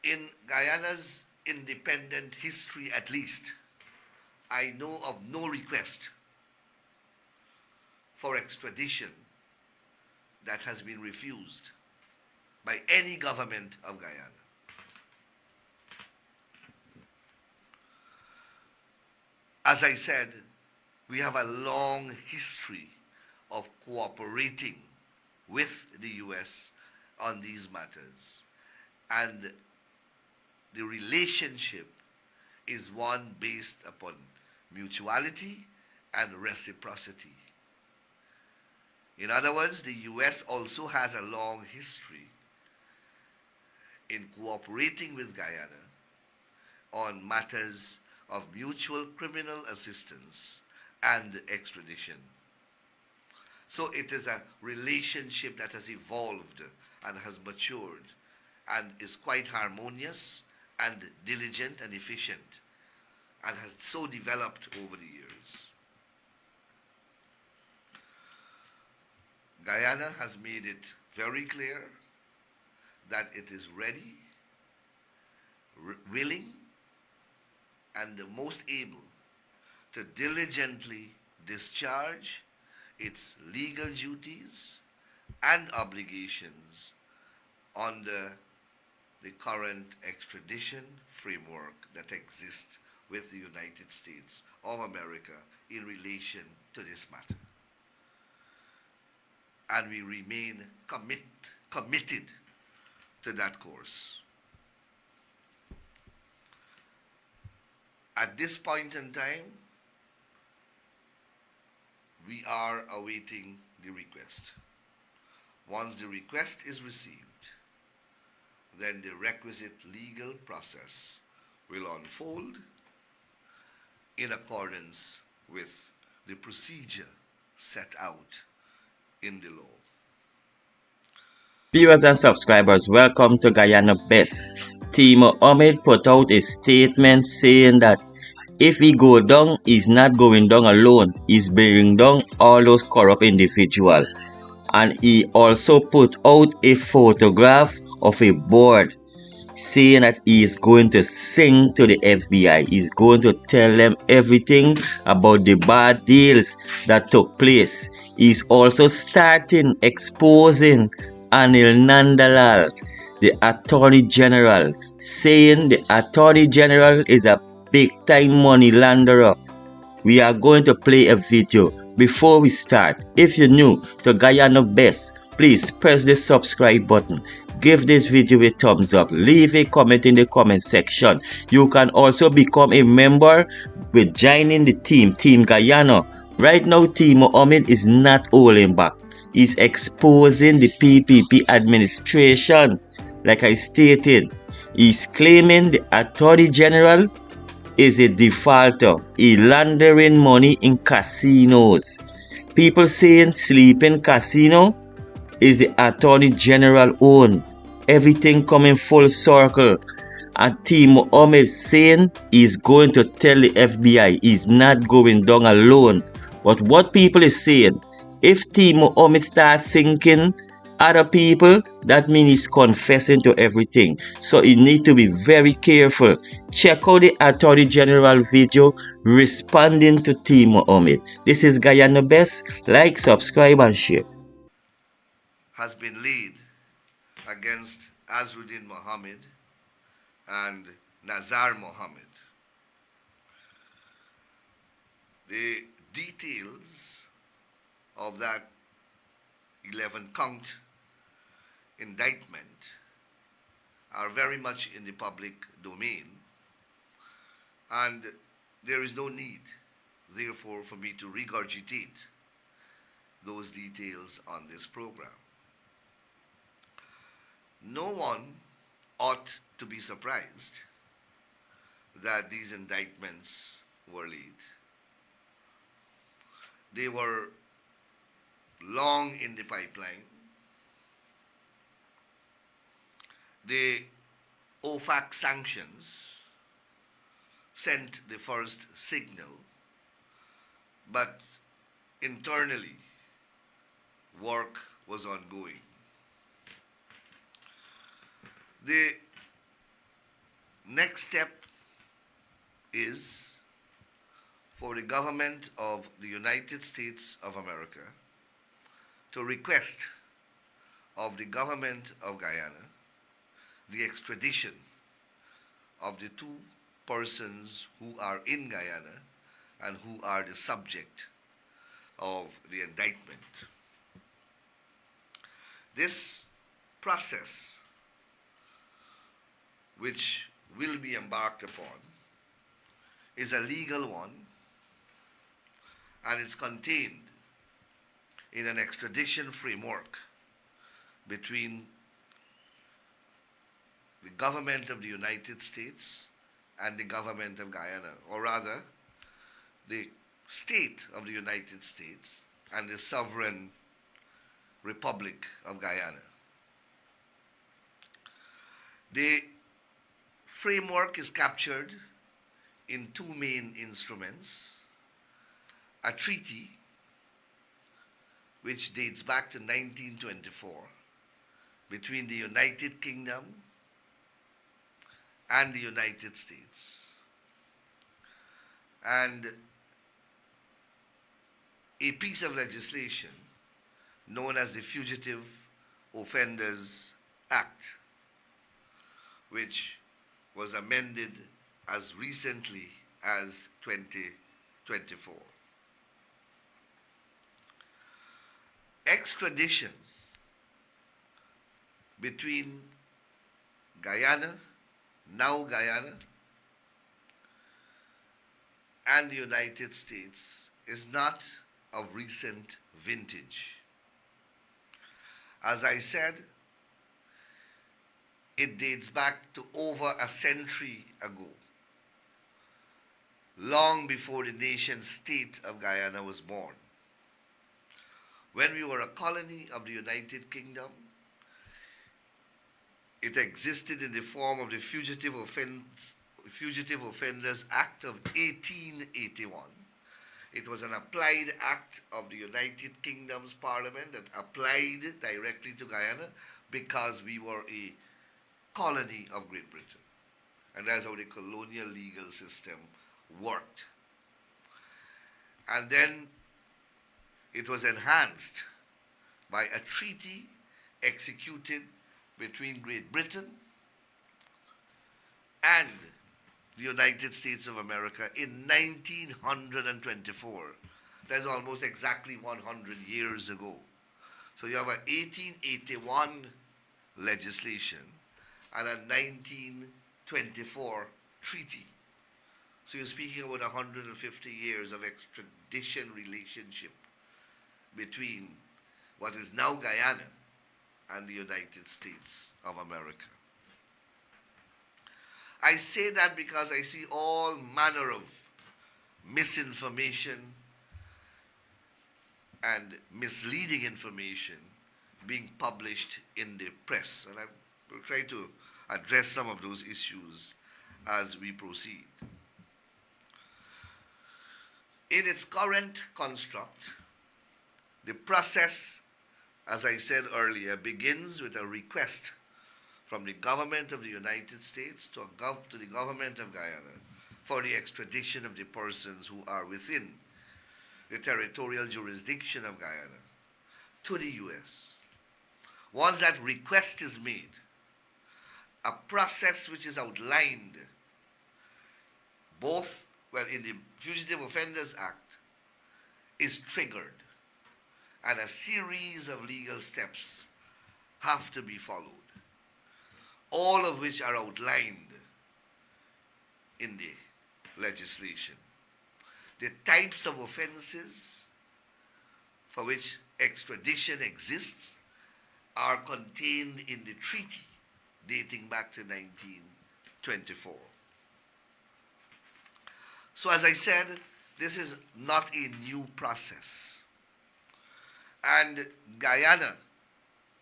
In Guyana's independent history, at least, I know of no request for extradition that has been refused by any government of Guyana. As I said, we have a long history of cooperating with the US on these matters. And the relationship is one based upon mutuality and reciprocity. In other words, the US also has a long history in cooperating with Guyana on matters of mutual criminal assistance and extradition. So it is a relationship that has evolved and has matured and is quite harmonious and diligent and efficient and has so developed over the years. Guyana has made it very clear that it is ready, willing, and the most able to diligently discharge its legal duties and obligations under the current extradition framework that exists with the United States of America in relation to this matter. And we remain committed to that course. At this point in time, we are awaiting the request. Once the request is received, then the requisite legal process will unfold in accordance with the procedure set out in the law. Viewers and subscribers, welcome to Guyana Best. Team Mohamed put out a statement saying that if he go down, he's not going down alone. He's bringing down all those corrupt individuals. And he also put out a photograph of a board saying that he is going to sing to the FBI. He's going to tell them everything about the bad deals that took place. He's also starting exposing Anil Nandlall, the Attorney General, saying the Attorney General is a big-time money launderer. We are going to play a video. Before we start, if you're new to Guyana Best, please press the subscribe button. Give this video a thumbs up. Leave a comment in the comment section. You can also become a member with joining the Team Guyana. Right now, Team Mohamed is not holding back. He's exposing the PPP administration. Like I stated, he's claiming the Attorney General is a defaulter, he laundering money in casinos. People saying sleeping casino is the Attorney General own. Everything coming full circle. And Team Mohamed saying he's going to tell the FBI he's not going down alone. But what people is saying, if Team Mohamed starts sinking other people, that means he's confessing to everything. So you need to be very careful. Check out the Attorney General video responding to Team Mohamed. This is Guyana Best. Like, subscribe, and share. Has been laid against Azruddin Mohamed and Nazar Mohamed. The details of that 11-count indictment are very much in the public domain, and there is no need, therefore, for me to regurgitate those details on this program. No one ought to be surprised that these indictments were laid. They were long in the pipeline. The OFAC sanctions sent the first signal, but internally work was ongoing. The next step is for the government of the United States of America to request of the government of Guyana the extradition of the two persons who are in Guyana and who are the subject of the indictment. This process, which will be embarked upon, is a legal one, and it's contained in an extradition framework between the government of the United States and the government of Guyana, or rather, the state of the United States and the sovereign Republic of Guyana. The framework is captured in two main instruments: a treaty which dates back to 1924 between the United Kingdom and the United States, and a piece of legislation known as the Fugitive Offenders Act, which was amended as recently as 2024. Extradition between Guyana, now Guyana, and the United States is not of recent vintage. As I said, it dates back to over a century ago, long before the nation state of Guyana was born. When we were a colony of the United Kingdom, it existed in the form of the Fugitive Offenders Act of 1881. It was an applied act of the United Kingdom's Parliament that applied directly to Guyana because we were a colony of Great Britain. And that's how the colonial legal system worked. And then it was enhanced by a treaty executed between Great Britain and the United States of America in 1924. That's almost exactly 100 years ago. So you have an 1881 legislation and a 1924 treaty. So you're speaking about 150 years of extradition relationship between what is now Guyana and the United States of America. I say that because I see all manner of misinformation and misleading information being published in the press. And I will try to address some of those issues as we proceed. In its current construct, the process, as I said earlier, begins with a request from the government of the United States to the government of Guyana for the extradition of the persons who are within the territorial jurisdiction of Guyana to the U.S. Once that request is made, a process which is outlined both, in the Fugitive Offenders Act is triggered, and a series of legal steps have to be followed, all of which are outlined in the legislation. The types of offenses for which extradition exists are contained in the treaty dating back to 1924. So as I said, this is not a new process. And Guyana,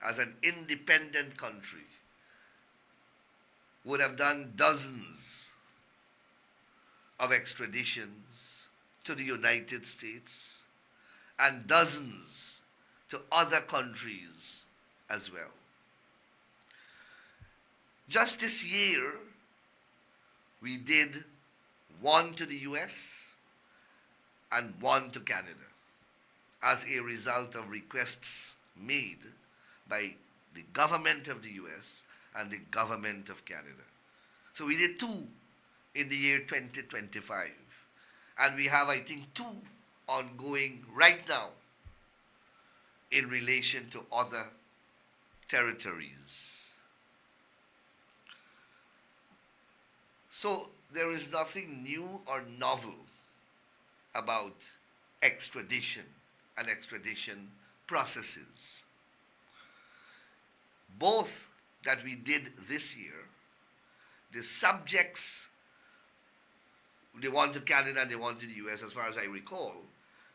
as an independent country, would have done dozens of extraditions to the United States and dozens to other countries as well. Just this year, We did one to the US and one to Canada as a result of requests made by the government of the US and the government of Canada. So we did two in the year 2025. And we have, I think, two ongoing right now in relation to other territories. So there is nothing new or novel about extradition and extradition processes. Both that we did this year, the subjects, they went to Canada and they went to the US, as far as I recall,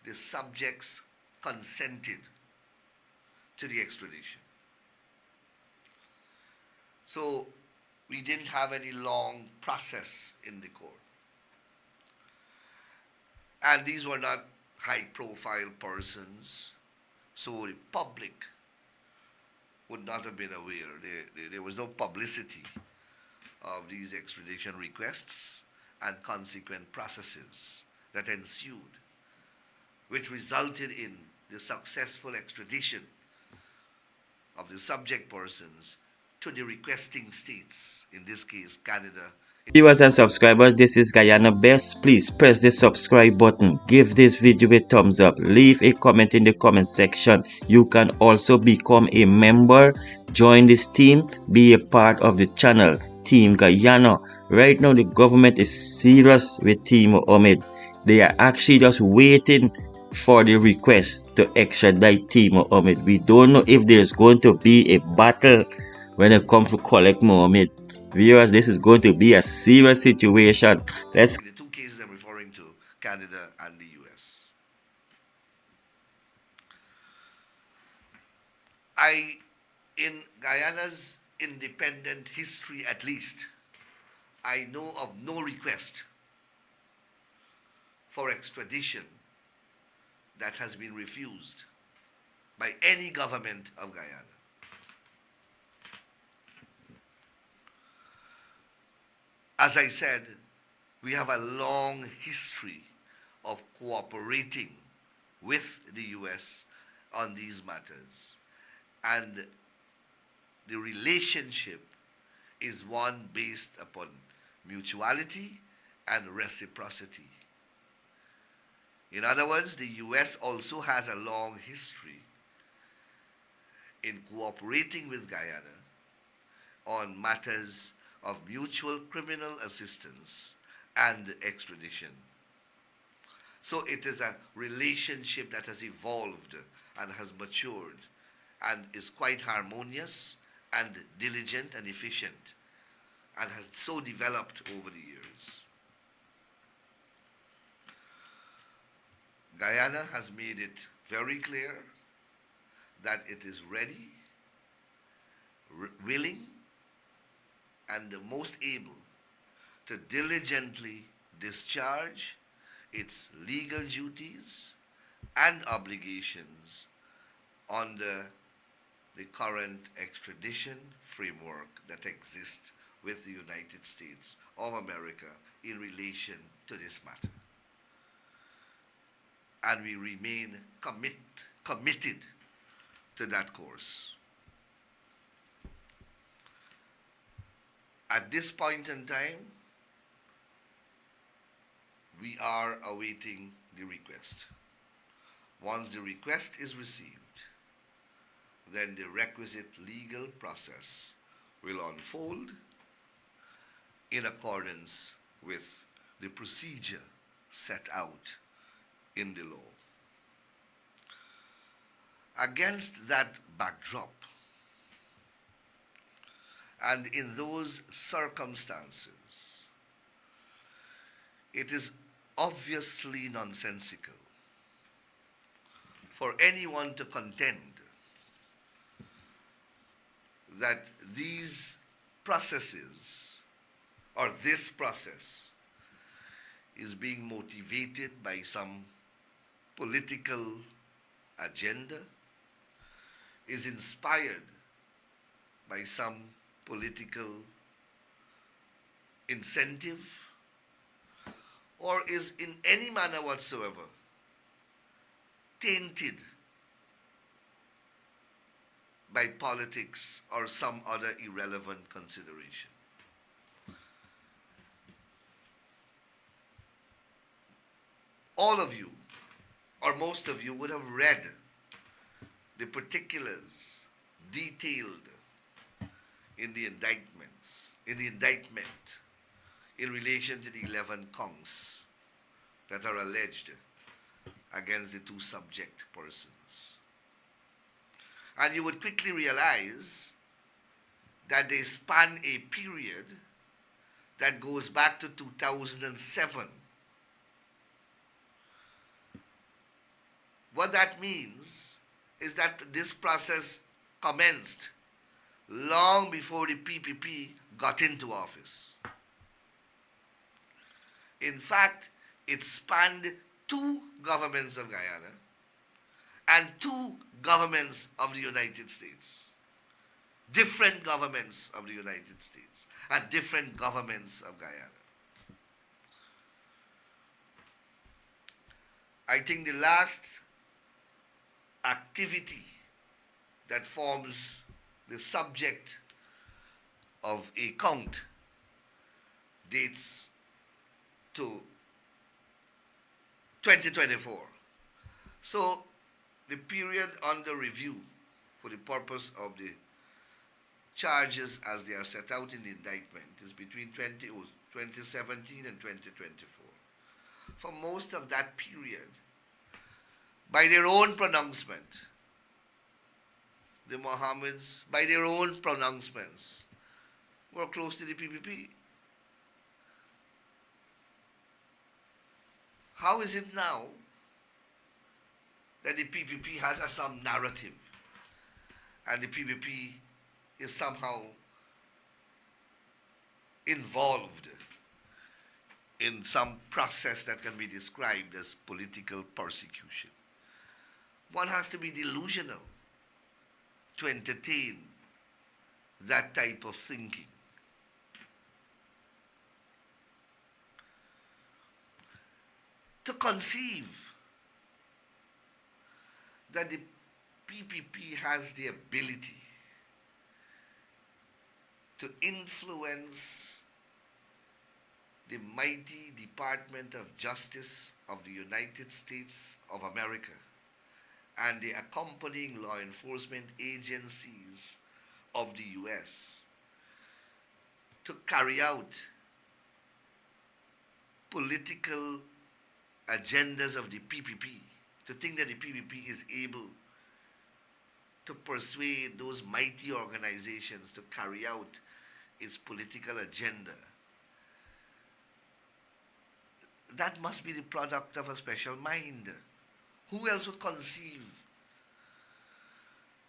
the subjects consented to the extradition. So we didn't have any long process in the court. And these were not high-profile persons, so the public would not have been aware. There was no publicity of these extradition requests and consequent processes that ensued, which resulted in the successful extradition of the subject persons to the requesting states, in this case Canada. Viewers and subscribers, this is Guyana Best. Please press the subscribe button, give this video a thumbs up, leave a comment in the comment section. You can also become a member, join this team, be a part of the channel Team Guyana. Right now the government is serious with Team Mohamed. They are actually just waiting for the request to extradite Team Mohamed. We don't know if there's going to be a battle when it comes to collect Mohamed. Viewers, this is going to be a serious situation. The two cases I'm referring to, Canada and the US. In Guyana's independent history at least, I know of no request for extradition that has been refused by any government of Guyana. As I said, we have a long history of cooperating with the US on these matters. And the relationship is one based upon mutuality and reciprocity. In other words, the US also has a long history in cooperating with Guyana on matters of mutual criminal assistance and extradition. So it is a relationship that has evolved and has matured and is quite harmonious and diligent and efficient and has so developed over the years. Guyana has made it very clear that it is ready, willing, and the most able to diligently discharge its legal duties and obligations under the current extradition framework that exists with the United States of America in relation to this matter. And we remain committed to that course. At this point in time, we are awaiting the request. Once the request is received, then the requisite legal process will unfold in accordance with the procedure set out in the law. Against that backdrop, and in those circumstances, it is obviously nonsensical for anyone to contend that these processes or this process is being motivated by some political agenda, is inspired by some political incentive, or is in any manner whatsoever tainted by politics or some other irrelevant consideration. All of you, or most of you, would have read the particulars detailed in the indictment in relation to the 11 counts that are alleged against the two subject persons. And you would quickly realize that they span a period that goes back to 2007. What that means is that this process commenced long before the PPP got into office. In fact, it spanned two governments of Guyana and two governments of the United States. Different governments of the United States and different governments of Guyana. I think the last activity that forms the subject of a count dates to 2024. So the period under review for the purpose of the charges as they are set out in the indictment is between 2017 and 2024. For most of that period, by their own pronouncement, the Mohammeds, by their own pronouncements, were close to the PPP. How is it now that the PPP has some narrative and the PPP is somehow involved in some process that can be described as political persecution? One has to be delusional to entertain that type of thinking. To conceive that the PPP has the ability to influence the mighty Department of Justice of the United States of America and the accompanying law enforcement agencies of the US to carry out political agendas of the PPP, to think that the PPP is able to persuade those mighty organizations to carry out its political agenda, that must be the product of a special mind. Who else would conceive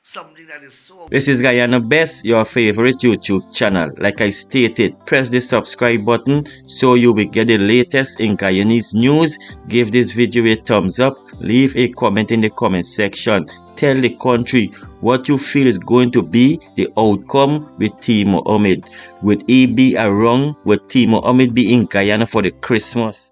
something that is so... This is Guyana Best, your favorite YouTube channel. Like I stated, press the subscribe button so you will get the latest in Guyanese news. Give this video a thumbs up. Leave a comment in the comment section. Tell the country what you feel is going to be the outcome with Team Mohamed. Would he be around? Would Team Mohamed be in Guyana for the Christmas?